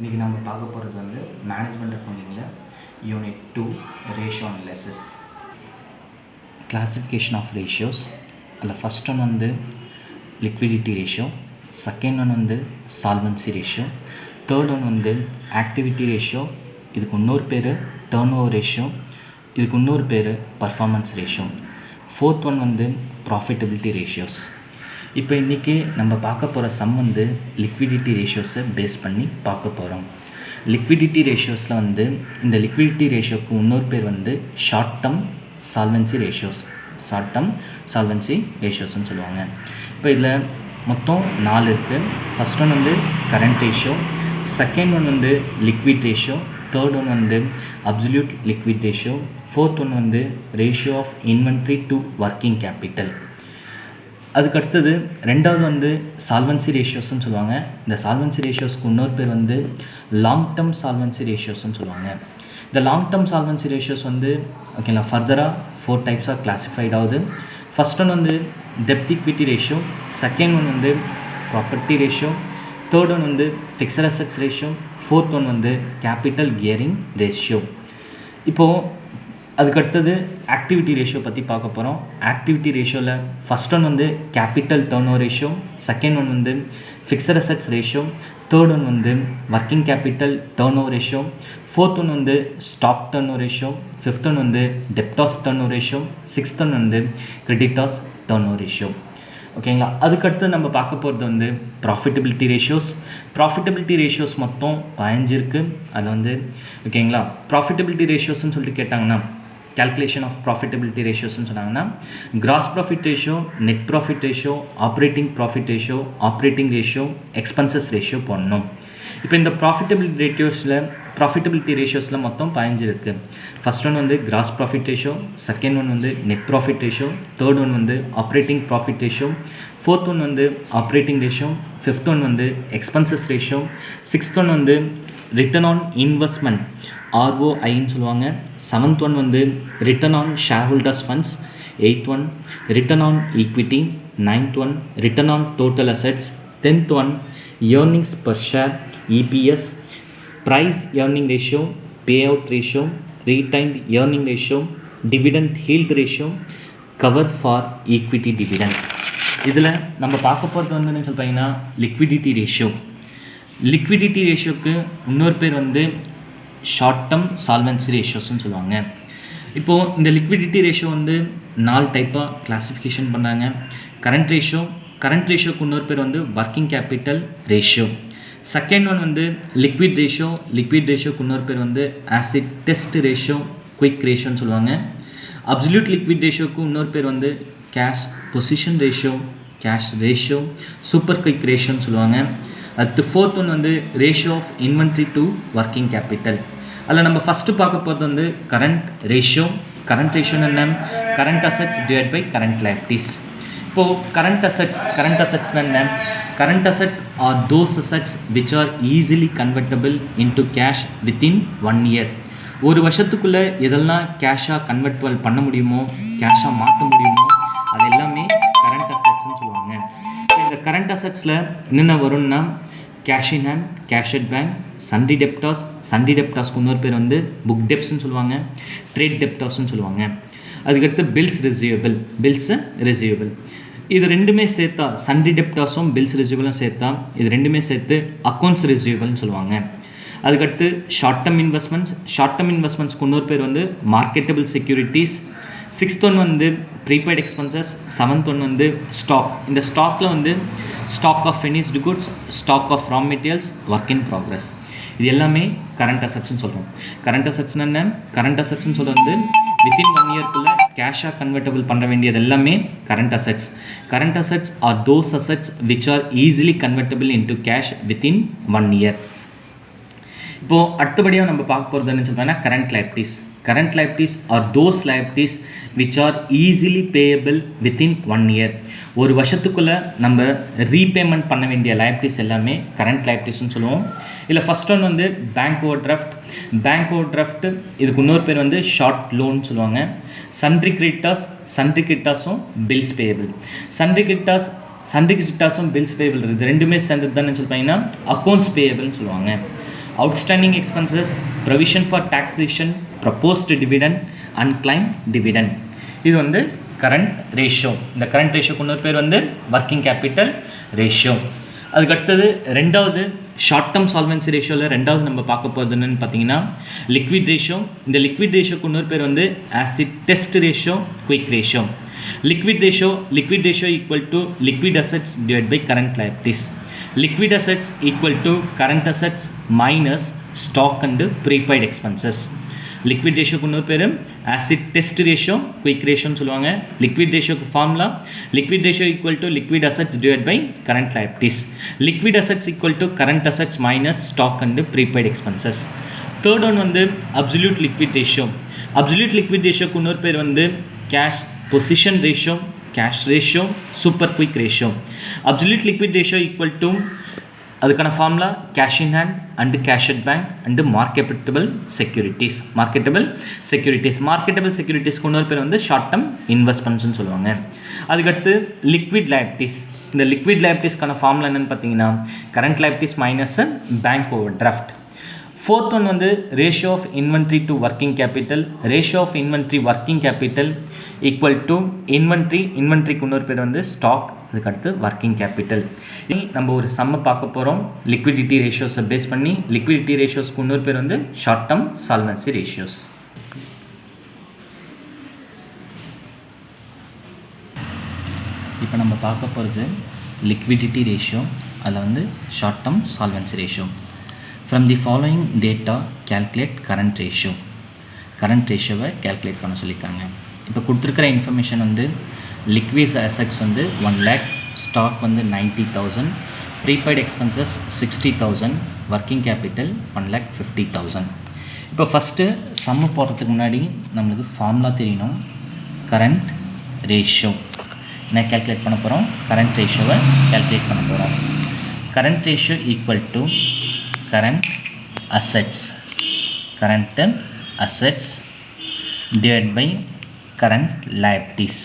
இன்றைக்கி நம்ம பார்க்க போகிறது வந்து மேனேஜ்மெண்ட் அக்கௌண்டிங்கில் யூனிட் 2 ரேஷியோ அண்ட் லெஸஸ் கிளாசிஃபிகேஷன் ஆஃப் ரேஷியோஸ். அதில் ஃபஸ்ட் ஒன் வந்து லிக்விடிட்டி ரேஷியோ, செகண்ட் ஒன் வந்து சால்வன்சி ரேஷியோ, தேர்ட் ஒன் வந்து ஆக்டிவிட்டி ரேஷியோ, இதுக்கு இன்னொரு பேர் டர்ன் ஓவர் ரேஷியோ, இதுக்கு இன்னொரு பேர் பர்ஃபார்மன்ஸ் ரேஷியோ, ஃபோர்த் ஒன் வந்து ப்ராஃபிட்டபிலிட்டி ரேஷியோஸ். இப்போ இன்றைக்கி நம்ம பார்க்க போகிற சம் வந்து லிக்விடிட்டி ரேஷியோஸை பேஸ் பண்ணி பார்க்க போகிறோம். லிக்விடிட்டி ரேஷியோஸில் வந்து இந்த லிக்விடிட்டி ரேஷியோக்கு இன்னொரு பேர் வந்து short term solvency ratios, short term solvency ரேஷியோஸ்னு சொல்லுவாங்க. இப்போ இதில் மொத்தம் 4 இருக்குது. ஃபஸ்ட் ஒன் வந்து கரண்ட் ரேஷியோ, செகண்ட் ஒன் வந்து லிக்விட் ரேஷியோ, தேர்ட் ஒன் வந்து absolute liquid ratio, fourth one வந்து ratio of inventory to working capital. அதுக்கடுத்தது ரெண்டாவது வந்து சால்வன்சி ரேஷியோஸ்ன்னு சொல்லுவாங்க. இந்த சால்வன்சி ரேஷியோஸ்க்கு இன்னொரு பேர் வந்து லாங் டேர்ம் சால்வன்சி ரேஷியோஸ்ன்னு சொல்லுவாங்க. இந்த லாங் டேர்ம் சால்வன்சி ரேஷியோஸ் வந்து ஓகேங்களா ஃபர்தராக 4 டைப்ஸாக கிளாஸிஃபைட் ஆகுது. ஃபஸ்ட் ஒன் வந்து டெப்த் ஈக்விட்டி ரேஷியோ, செகண்ட் ஒன் வந்து ப்ராப்பர்ட்டி ரேஷியோ, தேர்ட் ஒன் வந்து fixed assets ratio, fourth one வந்து கேபிட்டல் கியரிங் ரேஷியோ. இப்போது அதுக்கடுத்தது ஆக்டிவிட்டி ரேஷியோ பற்றி பார்க்க போகிறோம். ஆக்டிவிட்டி ரேஷியோவில் ஃபஸ்ட் ஒன் வந்து capital turnover ratio, second one வந்து fixed assets ratio, third one வந்து working capital turnover ratio, fourth one வந்து stock turnover ratio, fifth one வந்து debtors turn over ratio, sixth one வந்து creditors turn over ratio. ஓகேங்களா. அதுக்கடுத்து நம்ம பார்க்க போகிறது வந்து ப்ராஃபிட்டபிலிட்டி ரேஷியோஸ். ப்ராஃபிட்டபிலிட்டி ரேஷியோஸ் மொத்தம் 15 இருக்குது. அதில் வந்து ஓகேங்களா ப்ராஃபிட்டபிலிட்டி ரேஷியோஸ்ன்னு சொல்லிட்டு கேட்டாங்கன்னா calculation of profitability ratios ன்னு சொன்னாங்கன்னா gross profit ratio, net profit ratio, operating profit ratio, operating ratio, expenses ratio போடணும். இப்போ இந்த ப்ராஃபிட்டபிலிட்டி ரேஷியோஸில் மொத்தம் 15 இருக்குது. ஃபஸ்ட் ஒன் வந்து gross profit ratio, second one வந்து net profit ratio, third one வந்து operating profit ratio, fourth one வந்து operating ratio, fifth one வந்து எக்ஸ்பென்சஸ் ரேஷியோ, சிக்ஸ்த் ஒன் வந்து ரிட்டர்ன் ஆன் இன்வெஸ்ட்மெண்ட் ROIன்னு சொல்லுவாங்க, செவன்த் ஒன் வந்து return on shareholders funds, eighth one return on equity, ninth one return on total assets, tenth one earnings per share EPS, price earning ratio, payout ratio, retained earning ratio, dividend yield ratio, cover for equity dividend. இதில் நம்ம பார்க்க போகிறது வந்து என்ன சொல்கிறீங்கன்னா liquidity ratio. Liquidity ரேஷியோக்கு இன்னொரு பேர் வந்து short term solvency ரேஷியோஸ்ன்னு சொல்லுவாங்க. இப்போது இந்த லிக்விடிட்டி ரேஷியோ வந்து 4 டைப்பாக கிளாஸிஃபிகேஷன் பண்ணாங்க. கரண்ட் ரேஷியோக்கு இன்னொரு பேர் வந்து working capital ratio. Second one வந்து லிக்விட் ரேஷியோக்கு இன்னொரு பேர் வந்து ஆசிட் டெஸ்ட் ரேஷியோ, குயிக் ரேஷியோன்னு சொல்லுவாங்க. அப்சல்யூட் லிக்விட் ரேஷியோக்கு இன்னொரு பேர் வந்து cash position ratio, super quick ரேஷியோன்னு சொல்லுவாங்க. அடுத்து ஃபோர்த் ஒன் வந்து ratio of inventory to working capital. அதில் நம்ம ஃபஸ்ட்டு பார்க்க போகிறது வந்து கரண்ட் ரேஷியோ என்ன? Current assets divide by current liabilities. இப்போது கரண்ட் அசெட்ஸ் என்ன? Current assets are those assets which are easily convertible into cash within 1 year. ஒரு வருஷத்துக்குள்ளே எதெல்லாம் கேஷாக கன்வெர்ட் பண்ண முடியுமோ, கேஷாக மாற்ற முடியுமோ அது எல்லாமே கரண்ட் அசெட்ஸ்ன்னு சொல்லுவாங்க. இந்த கரண்ட் அசெட்ஸில் என்னென்ன வரும்னா cash in hand, cash at bank, sundry டெப்டாஸ்க்கு இன்னொரு பேர் வந்து புக் டெப்ட்ஸ்ன்னு சொல்லுவாங்க, ட்ரேட் டெப்டாஸ்ன்னு சொல்லுவாங்க. அதுக்கடுத்து பில்ஸ் ரிசீவபிள். இது ரெண்டுமே சேர்த்தா சன்ரி டெப்டாஸும் பில்ஸ் ரிசீவபிளும் சேர்த்தா இது ரெண்டுமே சேர்த்து அக்கௌண்ட்ஸ் ரிசீவபிள்னு சொல்லுவாங்க. அதுக்கடுத்து ஷார்ட் டேர்ம் இன்வெஸ்ட்மெண்ட்ஸ்க்கு இன்னொரு பேர் வந்து மார்க்கெட்டபிள் செக்யூரிட்டிஸ். சிக்ஸ்த் ஒன் வந்து ப்ரீபெய்ட் எக்ஸ்பென்சஸ், செவன்த் ஒன் வந்து ஸ்டாக். இந்த ஸ்டாக்கில் வந்து stock of finished goods, stock of raw materials, work in progress. இது எல்லாமே கரண்ட் அசெட்ஸ்ன்னு சொல்கிறோம். கரண்ட் அசெட்ஸ்னு என்ன? கரண்ட் அசெட்ஸ்ன்னு சொல்கிறது வந்து வித்தின் 1 இயர்க்குள்ளே கேஷாக கன்வெர்ட்டபிள் பண்ண வேண்டியது எல்லாமே current assets are those assets which are easily convertible into cash within 1 year. இப்போது அடுத்தபடியாக நம்ம பார்க்க போகிறது என்ன சொல்கிறோன்னா current liabilities are those liabilities which are easily payable within 1 year. ஒரு வருஷத்துக்குள்ளே நம்ம ரீபேமெண்ட் பண்ண வேண்டிய லைபிலிட்டிஸ் எல்லாமே கரண்ட் லைபிலிட்டிஸ்ன்னு சொல்லுவோம். இதில் ஃபஸ்ட் ஒன் வந்து பேங்க் ஓவர் டிராஃப்ட். இதுக்கு இன்னொரு பேர் வந்து ஷார்ட் லோன் சொல்லுவாங்க. சன்ரி கிரெடிட்டாஸும் பில்ஸ் பேயபிள். சன்ரி கிரெடிட்டாஸும் பில்ஸ் பேயபிள் இருக்குது ரெண்டுமே சேர்ந்தது தானே சொல்லிப்பாங்கன்னா அக்கௌண்ட்ஸ் பேயபிள்னு சொல்லுவாங்க. outstanding expenses, provision for taxation, proposed dividend, unclaimed dividend. இது வந்து current ratio. இந்த current ratio இன்னொரு பேர் வந்து working capital ratio. அதுக்கு அடுத்தது ரெண்டாவது ஷார்ட் டேர்ம் சால்வன்சி ரேஷியோவில் ரெண்டாவது நம்ம பார்க்க போகிறது என்னென்னு பார்த்தீங்கன்னா லிக்விட் ரேஷியோ. இந்த லிக்விட் ரேஷியோக்கு இன்னொரு பேர் வந்து acid test ratio, quick ratio. Liquid ratio equal to liquid assets divide by current liabilities. Liquid assets equal to current assets minus stock and prepaid expenses. Liquid ரேஷியோக்கு இன்னொரு பேர் ஆசிட் டெஸ்ட் ரேஷியோ, குயிக் ரேஷியோன்னு சொல்லுவாங்க. Liquid ரேஷியோக்கு formula liquid ratio equal to liquid assets divide by current liabilities. Liquid assets equal to current assets minus stock and prepaid expenses. Third one வந்து absolute liquid ratio. Absolute liquid ரேஷியோக்கு இன்னொரு பேர் வந்து cash position ratio, cash ratio, super quick ratio. Absolute liquid ratio equal to அதுக்கான formula cash in hand and cash at bank and marketable securities. Marketable செக்யூரிட்டிஸ்க்கு இன்னொரு பேர் வந்து ஷார்ட் டேர்ம் இன்வெஸ்ட்மெண்ட்ஸ்னு சொல்லுவாங்க. அதுக்கடுத்து லிக்விட் லைபிலிட்டிஸ். இந்த லிக்விட் லைபிலிட்டிஸ்க்கான ஃபார்முலா என்னென்னு பார்த்தீங்கன்னா current liabilities minus bank overdraft. Fourth one வந்து ratio of inventory to working capital. Ratio of inventory working capital equal to இன்வென்ட்ரிக்கு இன்னொரு பேர் வந்து ஸ்டாக், அதுக்கடுத்து ஒர்க்கிங் கேபிட்டல். நம்ம ஒரு சம்மை பார்க்க போகிறோம் லிக்விடிட்டி ரேஷியோஸை பேஸ் பண்ணி. லிக்விடிட்டி ரேஷியோஸ்க்கு இன்னொரு பேர் வந்து ஷார்ட் டேர்ம் சால்வன்சி ரேஷியோஸ். இப்போ நம்ம பார்க்க போகிறது லிக்விடிட்டி ரேஷியோ, அதில் வந்து short term solvency ratio. From the following data calculate current ratio. current ratio-வை calculate பண்ண சொல்லியிருக்காங்க. இப்போ கொடுத்துருக்கிற இன்ஃபர்மேஷன் வந்து லிக்விட் அசெட்ஸ் வந்து 1 lakh, ஸ்டாக் வந்து 90,000, ப்ரீபெய்ட் எக்ஸ்பென்சஸ் 60,000, ஒர்க்கிங் கேபிட்டல் 1,50,000. இப்போ ஃபஸ்ட்டு சம்மு போடுறதுக்கு முன்னாடி நம்மளுக்கு ஃபார்முலா தெரியணும். கரண்ட் ரேஷியோ என்ன கேல்குலேட் பண்ண போகிறோம்? கரண்ட் ரேஷியோவை கேல்குலேட் பண்ண போகிறோம். Current ratio equal to current assets divided by current liabilities.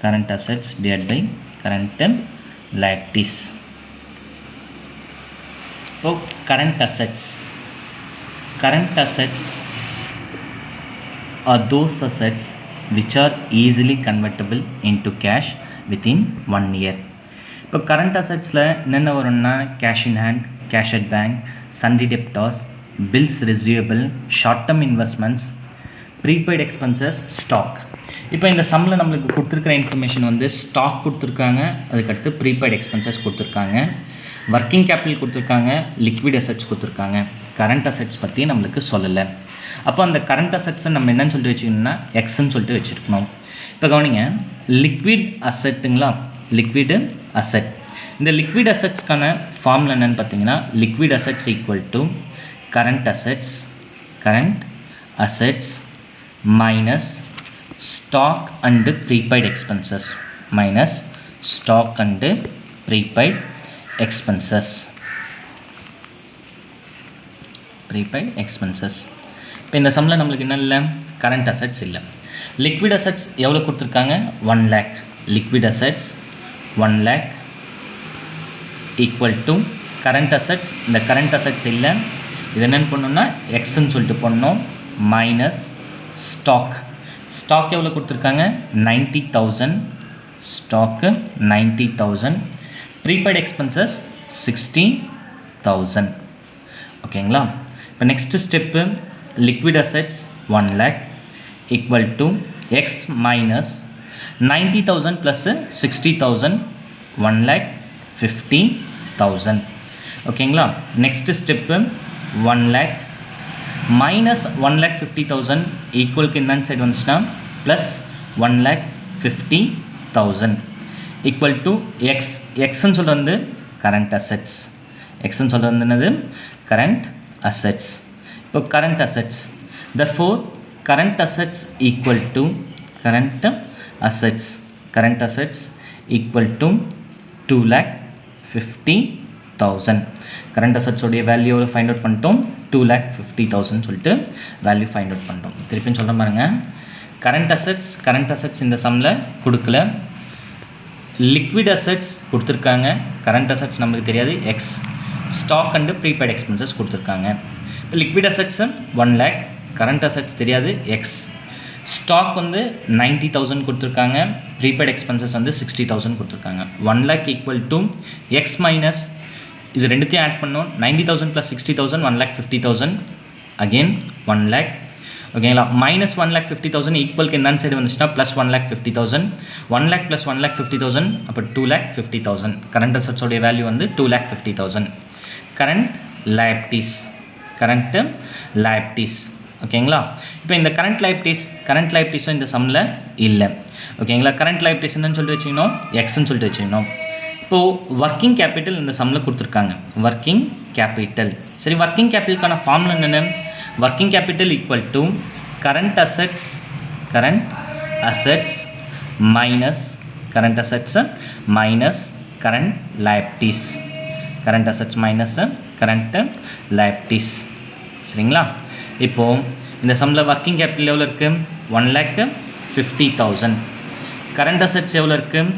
current assets divided by current liabilities. So current assets are those assets which are easily convertible into cash within 1 year. இப்போ current அசெட்ஸில் என்னென்ன வரும்னா cash in hand, cash at bank, sundry debtors, bills receivable, short term investments, prepaid expenses, stock. இப்போ இந்த சம்மில் நம்மளுக்கு கொடுத்துருக்கிற information வந்து ஸ்டாக் கொடுத்துருக்காங்க, அதுக்கடுத்து ப்ரீபெய்ட் எக்ஸ்பென்சஸ் கொடுத்துருக்காங்க, ஒர்க்கிங் கேபிட்டல் கொடுத்துருக்காங்க, லிக்விட் அசெட்ஸ் கொடுத்துருக்காங்க. கரண்ட் அசெட்ஸ் பற்றி நம்மளுக்கு சொல்லலை. அப்போ அந்த கரண்ட் அசெட்ஸை நம்ம என்னன்னு சொல்லிட்டு வச்சுக்கணும்னா எக்ஸ்ன்னு சொல்லிட்டு வச்சுருக்கணும். இப்போ கவனிங்க, லிக்விட் அசெட்டுங்களா, லிக்விட் அசெட். இந்த லிக்விட் அசெட்ஸ்க்கான ஃபார்முலா என்னென்னு பார்த்தீங்கன்னா liquid assets equal to current assets minus stock and prepaid expenses இப்போ இந்த சம்மில் நம்மளுக்கு என்ன இல்லை? கரண்ட் அசெட்ஸ் இல்லை. லிக்விட் அசெட்ஸ் எவ்வளோ கொடுத்துருக்காங்க? 1 lakh. Liquid assets 1 lakh equal to current assets. இந்த கரண்ட் அசெட்ஸ் இல்லை, இது என்னென்னு பண்ணணும்னா எக்ஸ்ன்னு சொல்லிட்டு பண்ணணும், மைனஸ் ஸ்டாக் எவ்வளோ கொடுத்துருக்காங்க? 90,000. ஸ்டாக்கு 90,000. Prepaid expenses 60,000. ஓகேங்களா? இப்போ next step liquid assets 1 lakh equal to X minus 90,000 plus 60,000 1,50,000. ஓகேங்களா? நெக்ஸ்ட்டு ஸ்டெப்பு 1 lakh மைனஸ் 1,50,000 ஈக்குவலுக்கு இந்த சைடு வந்துச்சுன்னா ப்ளஸ் 1,50,000 ஈக்குவல் டு எக்ஸ்ன்னு சொல்கிறது வந்து கரண்ட் அசெட்ஸ். எக்ஸ்ன்னு சொல்கிறது வந்து என்னது? Current assets. இப்போ current assets, therefore current assets equal to current assets equal to 2,50,000. Current அசெட்ஸோடைய வேல்யூ ஃபைண்ட் அவுட் பண்ணிட்டோம், 2,50,000 சொல்லிட்டு வேல்யூ ஃபைண்ட் அவுட் பண்ணிட்டோம். திருப்பியும் சொல்ல பாருங்க, கரண்ட் அசெட்ஸ் இந்த சம்மில் கொடுக்கல. லிக்விட் அசெட்ஸ் கொடுத்துருக்காங்க, கரண்ட் அசெட்ஸ் நம்மளுக்கு தெரியாது, X. Stock and prepaid expenses கொடுத்துருக்காங்க. இப்போ liquid assets 1 lakh, current assets தெரியாது எக்ஸ். ஸ்டாக் வந்து 90,000 கொடுத்துருக்காங்க, ப்ரீபெய்ட் எக்ஸ்பென்சஸ் வந்து 60,000 கொடுத்துருக்காங்க. 1 lakh equal to X minus இது ரெண்டுத்தையும் ஆட் பண்ணோம். 90,000 + 60,000 1,50,000 அகெயின் 1 lakh. ஓகேங்களா, மைனஸ் 1,50,000 ஈக்குவலுக்கு என்ன சைடு வந்துச்சுன்னா ப்ளஸ் 1,50,000. 1 lakh + 1,50,000 அப்போ 2,50,000. கரண்ட் அசெட்ஸோடைய வேல்யூ வந்து 2,50,000. கரண்ட் லைபிலிட்டிஸ் ஓகேங்களா. இப்போ இந்த கரண்ட் லைபிலிட்டிஸும் இந்த சம்மில் இல்லை. ஓகேங்களா, கரண்ட் லைபிலிட்டிஸ் என்னன்னு சொல்லிட்டு வச்சுக்கணும், எக்ஸ்ன்னு சொல்லிட்டு வச்சுக்கணும். இப்போது ஒர்க்கிங் கேபிட்டல் இந்த சம்மில் கொடுத்துருக்காங்க, ஒர்க்கிங் கேபிட்டல். சரி, ஒர்க்கிங் கேபிட்டலுக்கான ஃபார்முலா என்னென்ன? Working capital equal to current assets minus current liabilities. சரிங்களா, இப்போது இந்த சம்மில் ஒர்க்கிங் கேபிட்டல் எவ்வளோ இருக்குது? 1,50,000. கரண்ட் அசெட்ஸ் எவ்வளோ இருக்குது?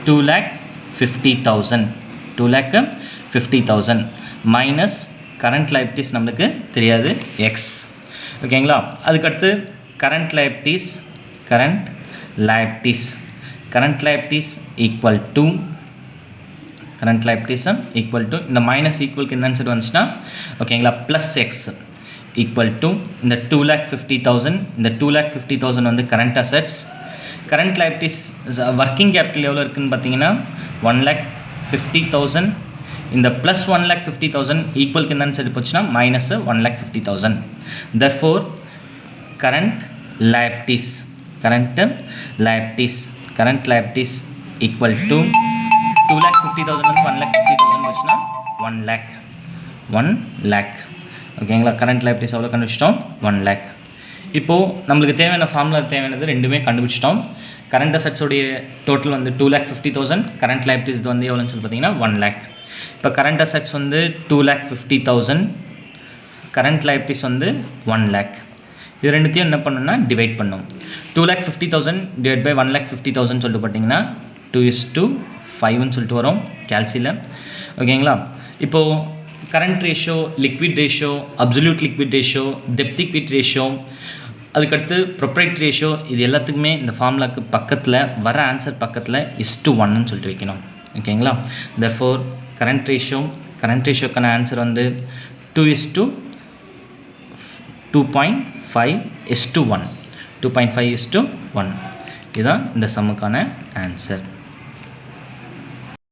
2,50,000 மைனஸ் கரண்ட் லைபிலிட்டிஸ் நம்மளுக்கு தெரியாது எக்ஸ். ஓகேங்களா, அதுக்கடுத்து கரண்ட் லைபிலிட்டிஸ் ஈக்குவல் டு இந்த மைனஸ் ஈக்குவலுக்கு என்ன ஆன்சர் வந்துச்சுன்னா ஓகேங்களா ப்ளஸ் எக்ஸ் ஈக்குவல் டு இந்த 2,50,000. இந்த 2,50,000 வந்து current assets. Current liabilities working capital எவ்வளோ இருக்குதுன்னு பார்த்தீங்கன்னா 1,50,000. இந்த ப்ளஸ் 1,50,000 ஈக்குவலுக்கு என்ன ஆன்சர் போச்சுன்னா minus 1,50,000. therefore current liabilities equal to 2,50,000 வந்து 1,50,000 போச்சுன்னா 1 lakh. ஓகேங்களா, கரண்ட் லைபிலிட்டிஸ் எவ்வளோ கண்டுபிடிச்சிட்டோம்? 1 lakh. இப்போது நம்மளுக்கு தேவையான ஃபார்முலா தேவையானது ரெண்டுமே கண்டுபிடிச்சிட்டோம். கரண்ட் அசெட்ஸோடைய டோட்டல் வந்து 2,50,000, கரண்ட் லைபிலிட்டிஸ் வந்து எவ்வளோன்னு சொல்லி பார்த்தீங்கன்னா 1 lakh. இப்போ கரண்ட் அசெட்ஸ் வந்து 2,50,000, கரண்ட் லைபிலிட்டிஸ் வந்து 1 lakh. இது ரெண்டுத்தையும் என்ன பண்ணணும்னா டிவைட் பண்ணணும். 2,50,000 டிவைட் பை 1,50,000 சொல்லிட்டு பார்த்தீங்கன்னா 2:5ன்னு சொல்லிட்டு வரும் கேல்சியில். ஓகேங்களா, இப்போது current ratio, liquid ratio, absolute liquid ratio, depth equity ratio, அதுக்கடுத்து ப்ரொப்ரைட் ரேஷியோ, இது எல்லாத்துக்குமே இந்த ஃபார்முலாவுக்கு பக்கத்தில் வர ஆன்சர் பக்கத்தில் 1:1ன்னு சொல்லிட்டு வைக்கணும். ஓகேங்களா, therefore கரண்ட் ரேஷியோக்கான ஆன்சர் வந்து 2:2.5:1 இதுதான் இந்த சம்முக்கான ஆன்சர்.